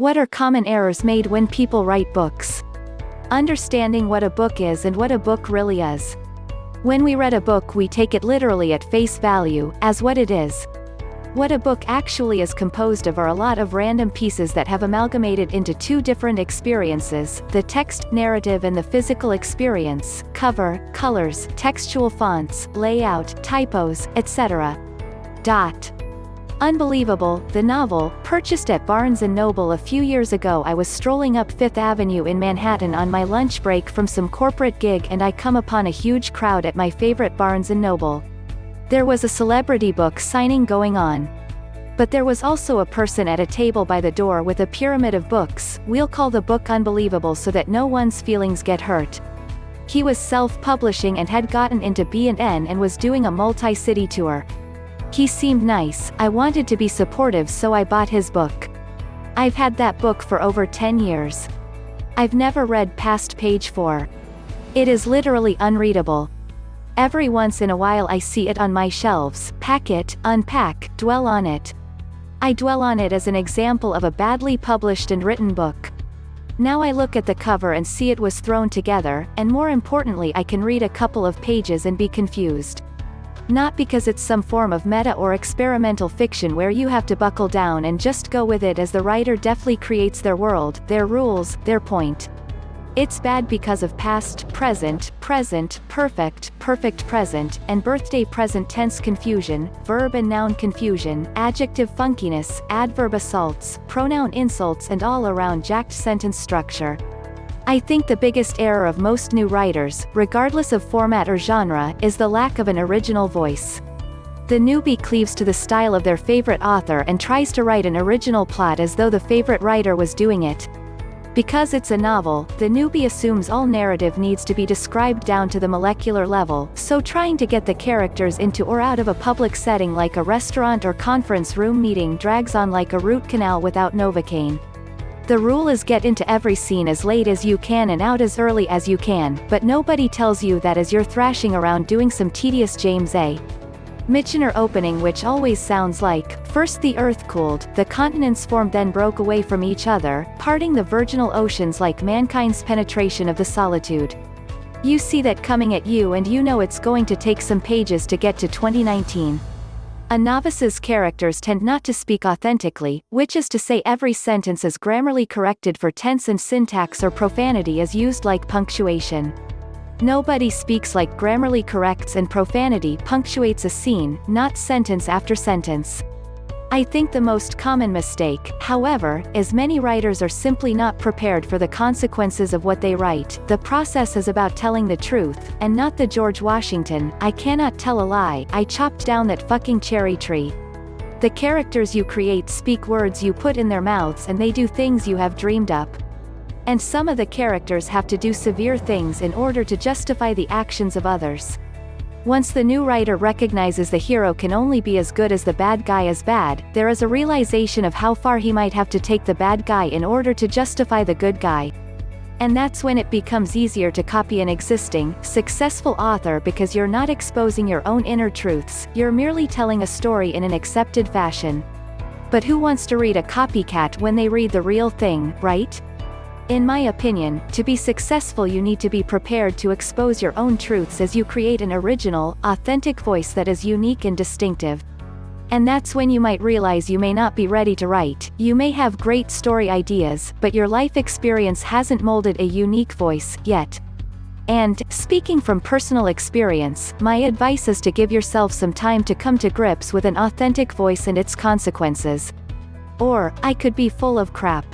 What are common errors made when people write books? Understanding what a book is and what a book really is. When we read a book, we take it literally at face value, as what it is. What a book actually is composed of are a lot of random pieces that have amalgamated into two different experiences: the text, narrative, and the physical experience, cover, colors, textual fonts, layout, typos, etc. Unbelievable, the novel, purchased at Barnes & Noble a few years ago. I was strolling up Fifth Avenue in Manhattan on my lunch break from some corporate gig and I come upon a huge crowd at my favorite Barnes & Noble. There was a celebrity book signing going on. But there was also a person at a table by the door with a pyramid of books. We'll call the book Unbelievable so that no one's feelings get hurt. He was self-publishing and had gotten into B&N and was doing a multi-city tour. He seemed nice. I wanted to be supportive, so I bought his book. I've had that book for over 10 years. I've never read past page 4. It is literally unreadable. Every once in a while I see it on my shelves, pack it, unpack, dwell on it. I dwell on it as an example of a badly published and written book. Now I look at the cover and see it was thrown together, and more importantly I can read a couple of pages and be confused. Not because it's some form of meta or experimental fiction where you have to buckle down and just go with it as the writer deftly creates their world, their rules, their point. It's bad because of past, present, perfect, perfect present, and birthday present tense confusion, verb and noun confusion, adjective funkiness, adverb assaults, pronoun insults, and all around jacked sentence structure. I think the biggest error of most new writers, regardless of format or genre, is the lack of an original voice. The newbie cleaves to the style of their favorite author and tries to write an original plot as though the favorite writer was doing it. Because it's a novel, the newbie assumes all narrative needs to be described down to the molecular level, so trying to get the characters into or out of a public setting like a restaurant or conference room meeting drags on like a root canal without Novocaine. The rule is get into every scene as late as you can and out as early as you can, but nobody tells you that as you're thrashing around doing some tedious James A. Michener opening, which always sounds like, first the earth cooled, the continents formed, then broke away from each other, parting the virginal oceans like mankind's penetration of the solitude. You see that coming at you and you know it's going to take some pages to get to 2019. A novice's characters tend not to speak authentically, which is to say every sentence is grammarly corrected for tense and syntax, or profanity is used like punctuation. Nobody speaks like grammarly corrects, and profanity punctuates a scene, not sentence after sentence. I think the most common mistake, however, is many writers are simply not prepared for the consequences of what they write. The process is about telling the truth, and not the George Washington, I cannot tell a lie, I chopped down that fucking cherry tree. The characters you create speak words you put in their mouths, and they do things you have dreamed up. And some of the characters have to do severe things in order to justify the actions of others. Once the new writer recognizes the hero can only be as good as the bad guy is bad, there is a realization of how far he might have to take the bad guy in order to justify the good guy. And that's when it becomes easier to copy an existing, successful author, because you're not exposing your own inner truths, you're merely telling a story in an accepted fashion. But who wants to read a copycat when they read the real thing, right? In my opinion, to be successful you need to be prepared to expose your own truths as you create an original, authentic voice that is unique and distinctive. And that's when you might realize you may not be ready to write. You may have great story ideas, but your life experience hasn't molded a unique voice yet. And, speaking from personal experience, my advice is to give yourself some time to come to grips with an authentic voice and its consequences. Or, I could be full of crap.